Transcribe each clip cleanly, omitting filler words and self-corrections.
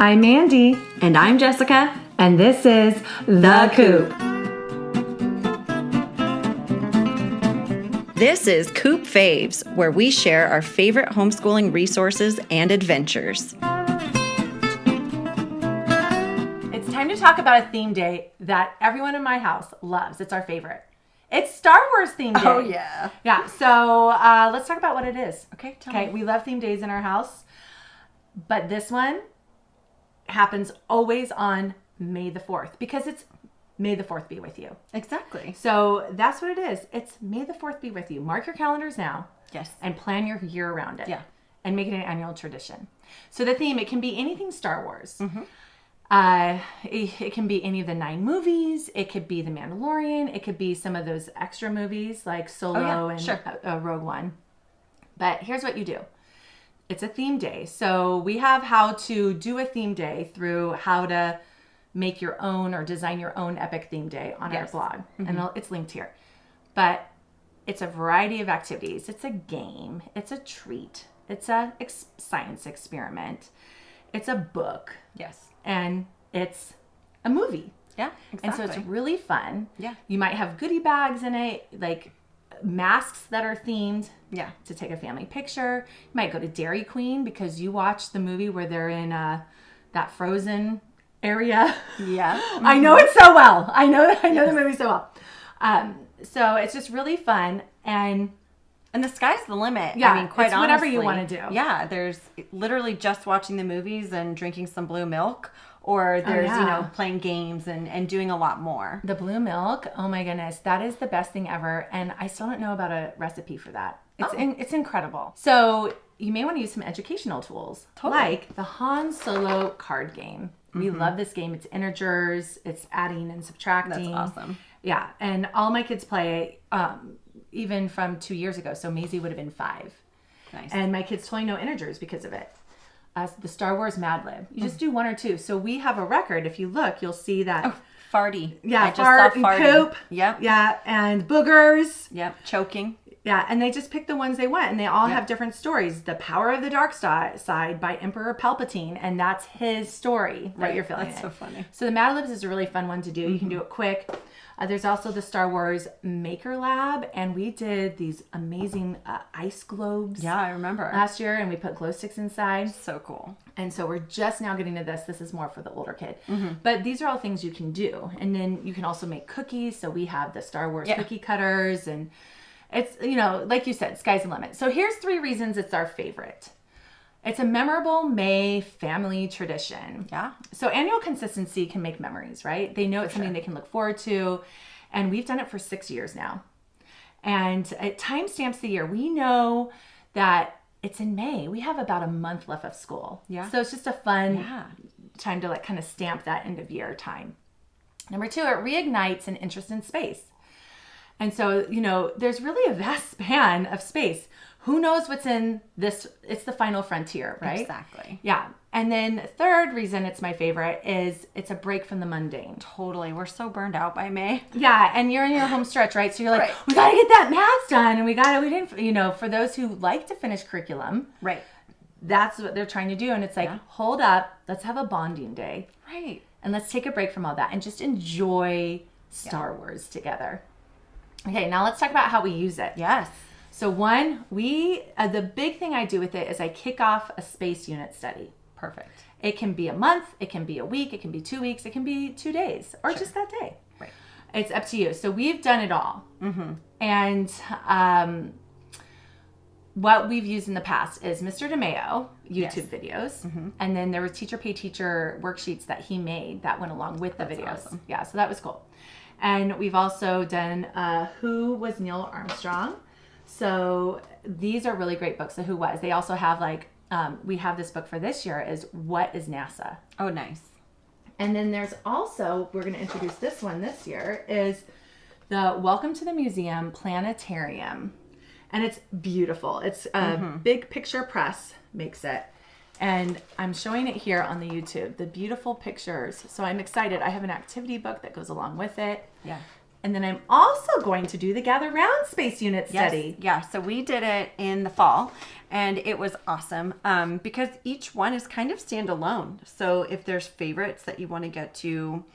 I'm Mandy. And I'm Jessica. And this is The Coop. This is Coop Faves, where we share our favorite homeschooling resources and adventures. It's time to talk about a theme day that everyone in my house loves. It's our favorite. It's Star Wars theme day. Oh, yeah. Yeah, so let's talk about what it is. Okay, tell me. We love theme days in our house, but this one happens always on May the 4th because it's May the 4th be with you. Exactly. So that's what it is. It's May the 4th be with you. Mark your calendars now. Yes. And plan your year around it. Yeah. And make it an annual tradition. So the theme, it can be anything Star Wars. Mm-hmm. It can be any of the 9 movies. It could be The Mandalorian. It could be some of those extra movies like Solo and Rogue One. But here's what you do. It's a theme day. So we have how to do a theme day through how to make your own or design your own epic theme day on our blog. Mm-hmm. And it's linked here. But it's a variety of activities. It's a game. It's a treat. It's a science experiment. It's a book. Yes. And it's a movie. Yeah, exactly. And so it's really fun. Yeah. You might have goodie bags in it, like masks that are themed. Yeah. To take a family picture. You might go to Dairy Queen because you watched the movie where they're in that Frozen area. Yeah. Mm-hmm. I know it so well. I know the movie so well. So it's just really fun and the sky's the limit. Yeah, I mean, quite it's honestly. whatever you want to do. Yeah, there's literally just watching the movies and drinking some blue milk, or there's, playing games and doing a lot more. The blue milk, oh my goodness, that is the best thing ever. And I still don't know about a recipe for that. It's incredible. So you may want to use some educational tools, like the Han Solo card game. We love this game. It's integers, it's adding and subtracting. That's awesome. Yeah, and all my kids play even from 2 years ago. So Maisie would have been 5. Nice. And my kids totally know integers because of it. The Star Wars Mad Lib. You just do 1 or 2. So we have a record. If you look, you'll see that. Oh, farty. Yeah, I just saw farty. And poop. Yep. Yeah, and boogers. Yep, choking. Yeah, and they just pick the ones they want. And they all have different stories. The Power of the Dark Side by Emperor Palpatine. And that's his story that you're filling That's so funny. So the Mad Libs is a really fun one to do. You can do it quick. There's also the Star Wars Maker Lab, and we did these amazing ice globes. Yeah, I remember. Last year, and we put glow sticks inside. So cool. And so we're just now getting to this. This is more for the older kid. Mm-hmm. But these are all things you can do. And then you can also make cookies. So we have the Star Wars cookie cutters, and it's, like you said, sky's the limit. So here's 3 reasons it's our favorite. It's a memorable May family tradition. Yeah. So annual consistency can make memories, right? They know it's something they can look forward to. And we've done it for 6 years now. And it timestamps the year. We know that it's in May. We have about a month left of school. Yeah. So it's just a fun time to kind of stamp that end of year time. Number 2, it reignites an interest in space. And so, there's really a vast span of space. Who knows what's in this? It's the final frontier, right? Exactly. Yeah. And then 3rd reason it's my favorite is it's a break from the mundane. Totally. We're so burned out by May. Yeah. And you're in your home stretch, right? So you're like, we got to get that math done. And we didn't, for those who like to finish curriculum. Right. That's what they're trying to do. And it's like, hold up, let's have a bonding day. Right. And let's take a break from all that and just enjoy Star Wars together. Okay. Now let's talk about how we use it. Yes. So one, the big thing I do with it is I kick off a space unit study. Perfect. It can be a month, it can be a week, it can be 2 weeks, it can be 2 days, or just that day. Right. It's up to you. So we've done it all. Mm-hmm. And what we've used in the past is Mr. DeMeo YouTube videos. Mm-hmm. And then there were teacher pay teacher worksheets that he made that went along with the videos. Awesome. Yeah, so that was cool. And we've also done Who Was Neil Armstrong? So these are really great books. So Who Was? They also have we have this book for this year is What is NASA? Oh, nice. And then there's also, we're going to introduce this one this year, is the Welcome to the Museum Planetarium. And it's beautiful. It's Big Picture Press makes it. And I'm showing it here on the YouTube, the beautiful pictures. So I'm excited. I have an activity book that goes along with it. Yeah. And then I'm also going to do the Gather Round Space Unit study. Yeah, so we did it in the fall, and it was awesome because each one is kind of standalone. So if there's favorites that you want to get to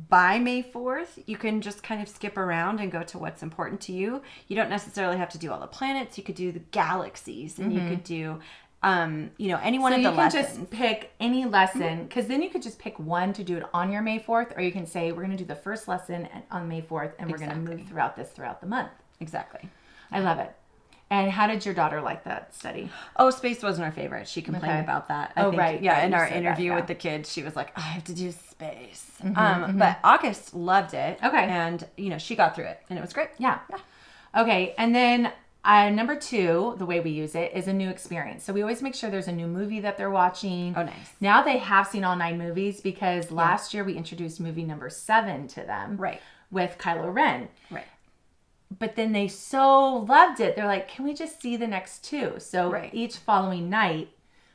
by May 4th, you can just kind of skip around and go to what's important to you. You don't necessarily have to do all the planets. You could do the galaxies, and you could do any one of the lessons. So you can just pick any lesson, because then you could just pick one to do it on your May 4th, or you can say, we're going to do the first lesson on May 4th, and we're going to move throughout the month. Exactly. I love it. And how did your daughter like that study? Oh, space wasn't her favorite. She complained about that. I think, right. Yeah, in our interview with the kids, she was like, I have to do space. But August loved it. Okay. And, she got through it, and it was great. Yeah. Okay, and then number 2, the way we use it, is a new experience. So we always make sure there's a new movie that they're watching. Oh, nice. Now they have seen all 9 movies because last year we introduced movie number 7 to them. Right. With Kylo Ren. Right. But then they so loved it. They're like, can we just see the next 2? So each following night,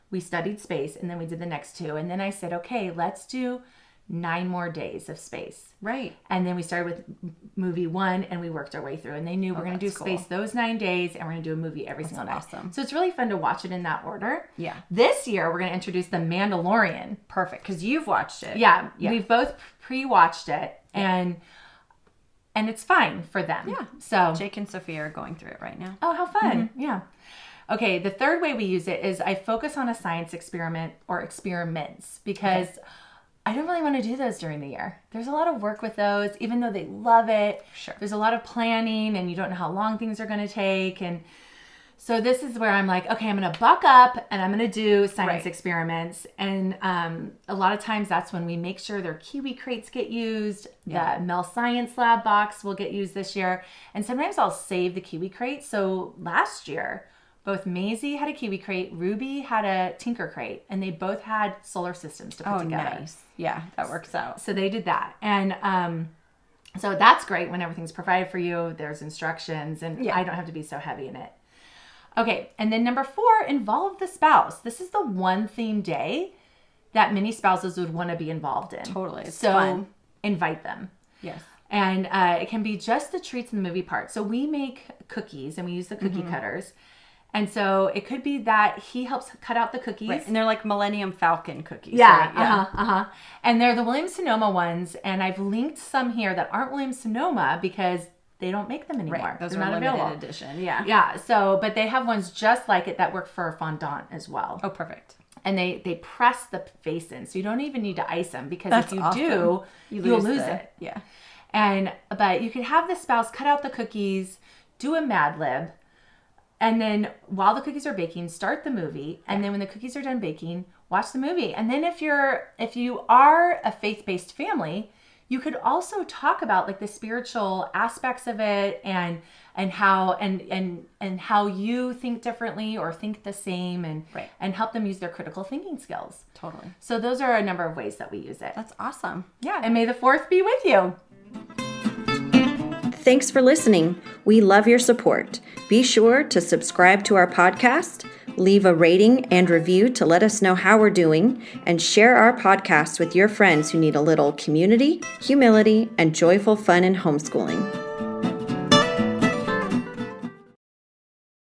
we studied space, and then we did the next 2. And then I said, okay, let's do 9 more days of space. Right. And then we started with movie 1, and we worked our way through. And they knew we're going to do space those 9 days, and we're going to do a movie every single night. Awesome. So it's really fun to watch it in that order. Yeah. This year, we're going to introduce The Mandalorian. Perfect, because you've watched it. Yeah. We've both pre-watched it, and it's fine for them. Yeah. So Jake and Sophia are going through it right now. Oh, how fun. Yeah. Okay, the third way we use it is I focus on a science experiment or experiments because I don't really want to do those during the year. There's a lot of work with those, even though they love it. Sure. There's a lot of planning, and you don't know how long things are going to take. And so this is where I'm like, okay, I'm going to buck up and I'm going to do science experiments. And a lot of times that's when we make sure their Kiwi crates get used. The Mel Science Lab box will get used this year. And sometimes I'll save the Kiwi crate. So last year, both Maisie had a Kiwi crate, Ruby had a Tinker crate, and they both had solar systems to put together. Oh, nice. Yeah, that works out. So they did that. And so that's great when everything's provided for you. There's instructions, and I don't have to be so heavy in it. Okay, and then number 4, involve the spouse. This is the one theme day that many spouses would want to be involved in. Totally. It's so fun. Invite them. Yes. And it can be just the treats in the movie part. So we make cookies, and we use the cookie cutters. And so it could be that he helps cut out the cookies. Right. And they're like Millennium Falcon cookies. Yeah. Right? And they're the Williams-Sonoma ones. And I've linked some here that aren't Williams-Sonoma because they don't make them anymore. Right. Those they're are not limited available. edition. Yeah. Yeah. So, but they have ones just like it that work for fondant as well. Oh, perfect. And they press the face in. So you don't even need to ice them because That's if you awesome. do, you'll lose it. Yeah. But you could have the spouse cut out the cookies, do a Mad Lib, and then while the cookies are baking, start the movie. And then when the cookies are done baking, watch the movie. And then if you are a faith-based family, you could also talk about like the spiritual aspects of it and how you think differently or think the same and help them use their critical thinking skills. Totally. So those are a number of ways that we use it. That's awesome. Yeah. And may the 4th be with you. Thanks for listening. We love your support. Be sure to subscribe to our podcast, leave a rating and review to let us know how we're doing, and share our podcast with your friends who need a little community, humility, and joyful fun in homeschooling.